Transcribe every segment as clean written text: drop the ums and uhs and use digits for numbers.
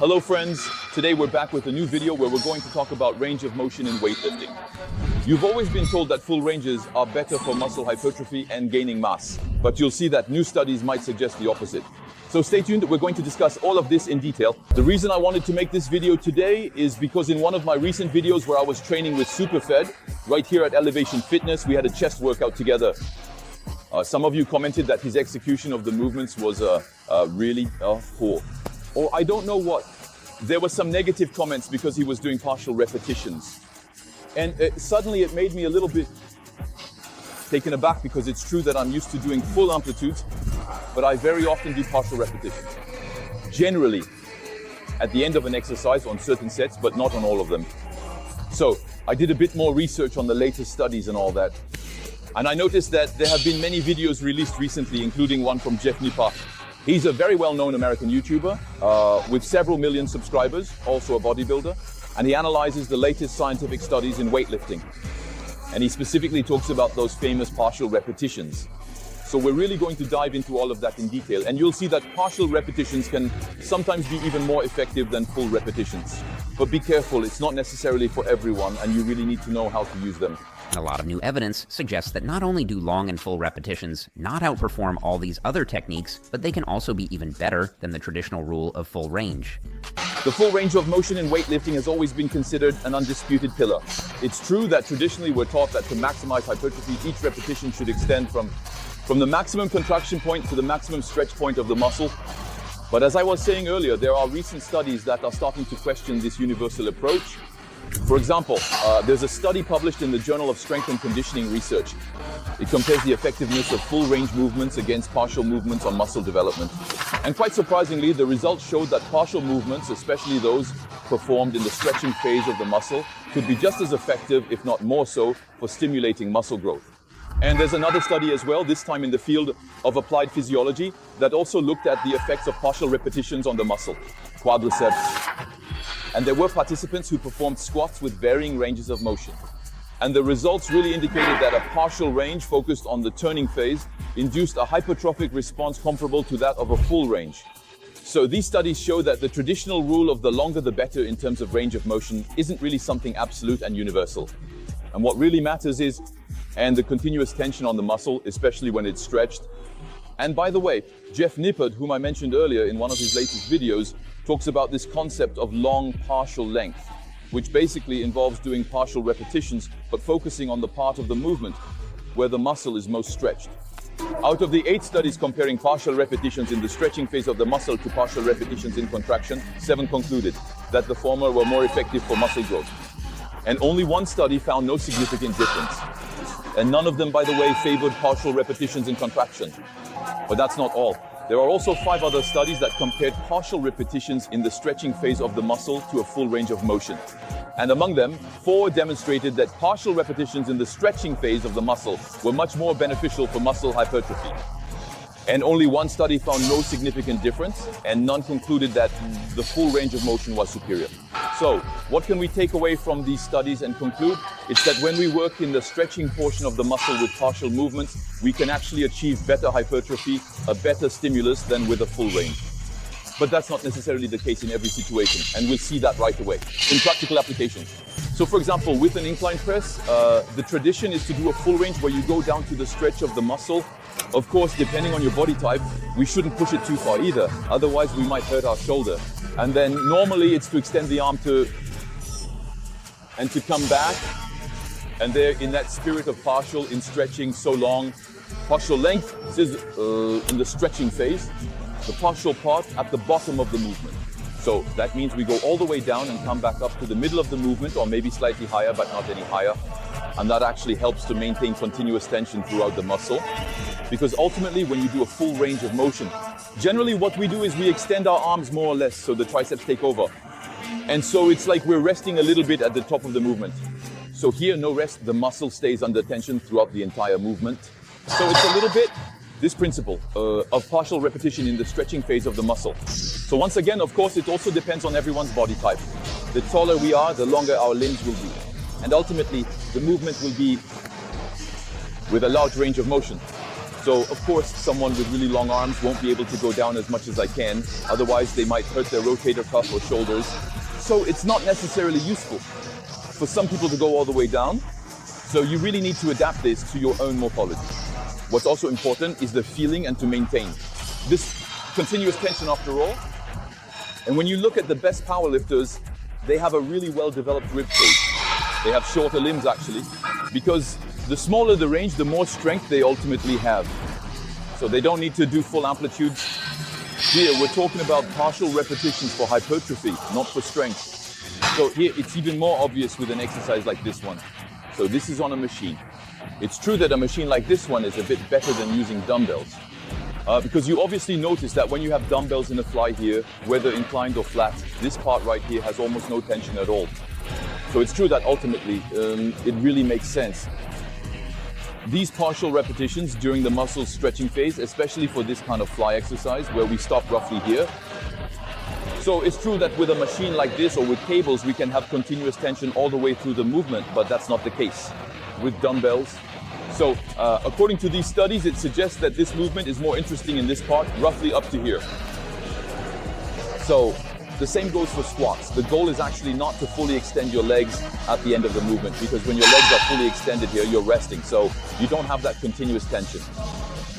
Hello friends, today we're back with a new video where we're going to talk about range of motion in weightlifting. You've always been told that full ranges are better for muscle hypertrophy and gaining mass, but you'll see that new studies might suggest the opposite. So stay tuned, we're going to discuss all of this in detail. The reason I wanted to make this video today is because in one of my recent videos where I was training with Superfed, right here at Elevation Fitness, we had a chest workout together. Some of you commented that his execution of the movements was really poor. Or I don't know what. There were some negative comments because he was doing partial repetitions. And suddenly it made me a little bit taken aback because it's true that I'm used to doing full amplitudes, but I very often do partial repetitions. Generally, at the end of an exercise on certain sets, but not on all of them. So I did a bit more research on the latest studies and all that. And I noticed that there have been many videos released recently, including one from Jeff Nippard. He's a very well-known American YouTuber with several million subscribers, also a bodybuilder, and he analyzes the latest scientific studies in weightlifting. And he specifically talks about those famous partial repetitions. So we're really going to dive into all of that in detail, and you'll see that partial repetitions can sometimes be even more effective than full repetitions. But be careful, it's not necessarily for everyone, and you really need to know how to use them. A lot of new evidence suggests that not only do long and full repetitions not outperform all these other techniques, but they can also be even better than the traditional rule of full range. The full range of motion in weightlifting has always been considered an undisputed pillar. It's true that traditionally we're taught that to maximize hypertrophy, each repetition should extend from the maximum contraction point to the maximum stretch point of the muscle. But as I was saying earlier, there are recent studies that are starting to question this universal approach. For example, there's a study published in the Journal of Strength and Conditioning Research. It compares the effectiveness of full range movements against partial movements on muscle development. And quite surprisingly, the results showed that partial movements, especially those performed in the stretching phase of the muscle, could be just as effective, if not more so, for stimulating muscle growth. And there's another study as well, this time in the field of applied physiology, that also looked at the effects of partial repetitions on the muscle, quadriceps. And there were participants who performed squats with varying ranges of motion. And the results really indicated that a partial range focused on the turning phase induced a hypertrophic response comparable to that of a full range. So these studies show that the traditional rule of the longer the better in terms of range of motion isn't really something absolute and universal. And what really matters is, and the continuous tension on the muscle, especially when it's stretched. And by the way, Jeff Nippard, whom I mentioned earlier in one of his latest videos, talks about this concept of long partial length, which basically involves doing partial repetitions, but focusing on the part of the movement where the muscle is most stretched. Out of the 8 studies comparing partial repetitions in the stretching phase of the muscle to partial repetitions in contraction, 7 concluded that the former were more effective for muscle growth. And only 1 study found no significant difference. And none of them, by the way, favored partial repetitions in contraction. But that's not all. There are also 5 other studies that compared partial repetitions in the stretching phase of the muscle to a full range of motion. And among them, 4 demonstrated that partial repetitions in the stretching phase of the muscle were much more beneficial for muscle hypertrophy. And only 1 study found no significant difference, and none concluded that the full range of motion was superior. So, what can we take away from these studies and conclude? It's that when we work in the stretching portion of the muscle with partial movements, we can actually achieve better hypertrophy, a better stimulus than with a full range. But that's not necessarily the case in every situation, and we'll see that right away in practical applications. So for example, with an incline press, the tradition is to do a full range where you go down to the stretch of the muscle. Of course, depending on your body type, we shouldn't push it too far either, otherwise we might hurt our shoulder. And then normally it's to extend the arm to come back, and there in that spirit of partial, in stretching so long, partial length, this is in the stretching phase, the partial part at the bottom of the movement. So that means we go all the way down and come back up to the middle of the movement, or maybe slightly higher, but not any higher. And that actually helps to maintain continuous tension throughout the muscle. Because ultimately, when you do a full range of motion, generally what we do is we extend our arms more or less so the triceps take over. And so it's like we're resting a little bit at the top of the movement. So here, no rest, the muscle stays under tension throughout the entire movement. So it's a little bit this principle of partial repetition in the stretching phase of the muscle. So once again, of course, it also depends on everyone's body type. The taller we are, the longer our limbs will be. And ultimately, the movement will be with a large range of motion. So of course, someone with really long arms won't be able to go down as much as I can. Otherwise, they might hurt their rotator cuff or shoulders. So it's not necessarily useful for some people to go all the way down. So you really need to adapt this to your own morphology. What's also important is the feeling and to maintain this continuous tension after all. And when you look at the best powerlifters, they have a really well-developed rib cage. They have shorter limbs actually, because the smaller the range, the more strength they ultimately have. So they don't need to do full amplitudes. Here, we're talking about partial repetitions for hypertrophy, not for strength. So here, it's even more obvious with an exercise like this one. So this is on a machine. It's true that a machine like this one is a bit better than using dumbbells. Because you obviously notice that when you have dumbbells in a fly here, whether inclined or flat, this part right here has almost no tension at all. So it's true that ultimately, it really makes sense. These partial repetitions during the muscle stretching phase, especially for this kind of fly exercise where we stop roughly here. So it's true that with a machine like this or with cables, we can have continuous tension all the way through the movement, but that's not the case with dumbbells. So according to these studies, it suggests that this movement is more interesting in this part, roughly up to here. So the same goes for squats. The goal is actually not to fully extend your legs at the end of the movement, because when your legs are fully extended here, you're resting. So you don't have that continuous tension.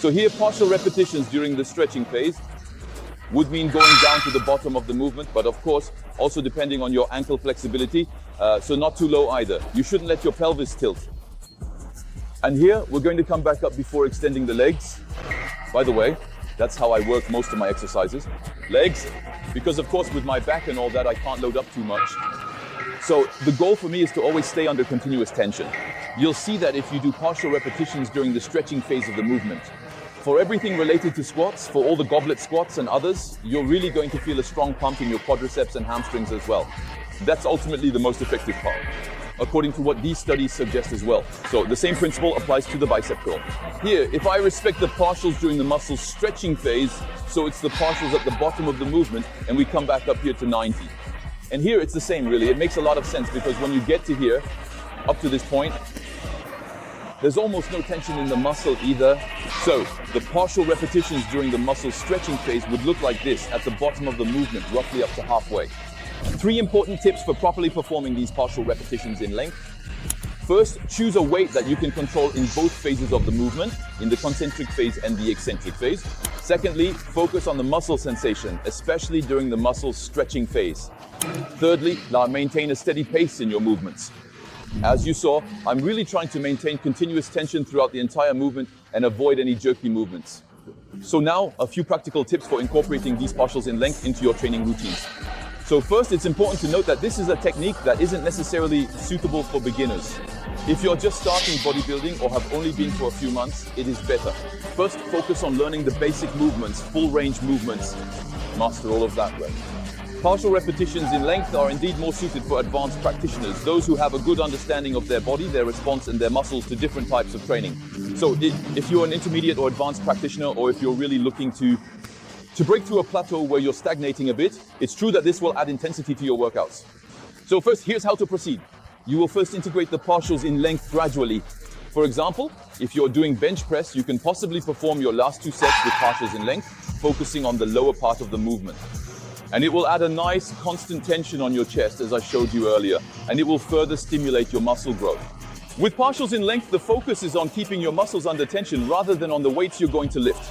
So here, partial repetitions during the stretching phase would mean going down to the bottom of the movement, but of course, also depending on your ankle flexibility, so not too low either. You shouldn't let your pelvis tilt. And here, we're going to come back up before extending the legs. By the way, that's how I work most of my exercises. Legs, because of course with my back and all that, I can't load up too much. So the goal for me is to always stay under continuous tension. You'll see that if you do partial repetitions during the stretching phase of the movement. For everything related to squats, for all the goblet squats and others, you're really going to feel a strong pump in your quadriceps and hamstrings as well. That's ultimately the most effective part, according to what these studies suggest as well. So the same principle applies to the bicep curl. Here, if I respect the partials during the muscle stretching phase, so it's the partials at the bottom of the movement, and we come back up here to 90. And here it's the same really. It makes a lot of sense because when you get to here, up to this point, there's almost no tension in the muscle either. So the partial repetitions during the muscle stretching phase would look like this at the bottom of the movement, roughly up to halfway. 3 important tips for properly performing these partial repetitions in length. First, choose a weight that you can control in both phases of the movement, in the concentric phase and the eccentric phase. Secondly, focus on the muscle sensation, especially during the muscle stretching phase. Thirdly, maintain a steady pace in your movements. As you saw, I'm really trying to maintain continuous tension throughout the entire movement and avoid any jerky movements. So now, a few practical tips for incorporating these partials in length into your training routines. So first, it's important to note that this is a technique that isn't necessarily suitable for beginners. If you're just starting bodybuilding or have only been for a few months, it is better. First, focus on learning the basic movements, full range movements. Master all of that way. Partial repetitions in length are indeed more suited for advanced practitioners, those who have a good understanding of their body, their response and their muscles to different types of training. So if you're an intermediate or advanced practitioner, or if you're really looking to break through a plateau where you're stagnating a bit, it's true that this will add intensity to your workouts. So first, here's how to proceed. You will first integrate the partials in length gradually. For example, if you're doing bench press, you can possibly perform your last 2 sets with partials in length, focusing on the lower part of the movement. And it will add a nice constant tension on your chest, as I showed you earlier, and it will further stimulate your muscle growth. With partials in length, the focus is on keeping your muscles under tension rather than on the weights you're going to lift.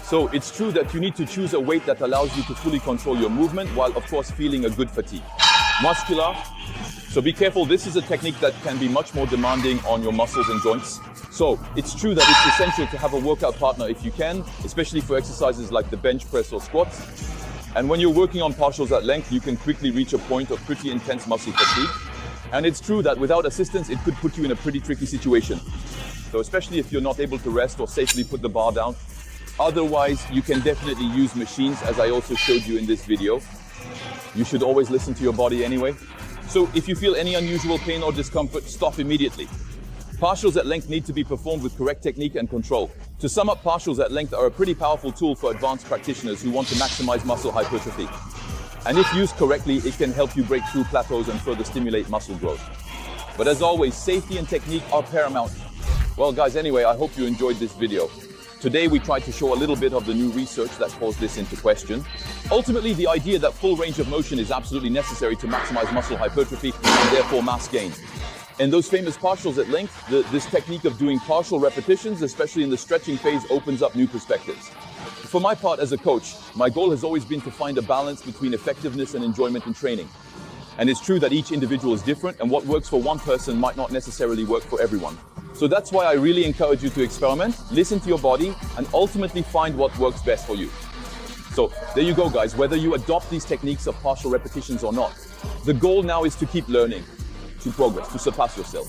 So it's true that you need to choose a weight that allows you to fully control your movement while of course feeling a good fatigue. Muscular, so be careful, this is a technique that can be much more demanding on your muscles and joints. So it's true that it's essential to have a workout partner if you can, especially for exercises like the bench press or squats. And when you're working on partials at length, you can quickly reach a point of pretty intense muscle fatigue. And it's true that without assistance, it could put you in a pretty tricky situation. So especially if you're not able to rest or safely put the bar down. Otherwise, you can definitely use machines, as I also showed you in this video. You should always listen to your body anyway. So if you feel any unusual pain or discomfort, stop immediately. Partials at length need to be performed with correct technique and control. To sum up, partials at length are a pretty powerful tool for advanced practitioners who want to maximize muscle hypertrophy. And if used correctly, it can help you break through plateaus and further stimulate muscle growth. But as always, safety and technique are paramount. Well guys, anyway, I hope you enjoyed this video. Today, we tried to show a little bit of the new research that calls this into question. Ultimately, the idea that full range of motion is absolutely necessary to maximize muscle hypertrophy and therefore mass gain. And those famous partials at length, this technique of doing partial repetitions, especially in the stretching phase, opens up new perspectives. For my part as a coach, my goal has always been to find a balance between effectiveness and enjoyment in training. And it's true that each individual is different, and what works for one person might not necessarily work for everyone. So that's why I really encourage you to experiment, listen to your body, and ultimately find what works best for you. So there you go, guys. Whether you adopt these techniques of partial repetitions or not, the goal now is to keep learning, to progress, to surpass yourself.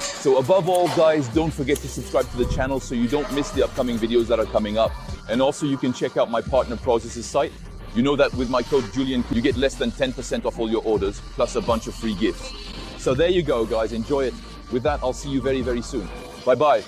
So above all, guys, don't forget to subscribe to the channel so you don't miss the upcoming videos that are coming up. And also you can check out my partner Process's site. You know that with my code Julien, you get less than 10% off all your orders, plus a bunch of free gifts. So there you go, guys. Enjoy it. With that, I'll see you very, very soon. Bye-bye.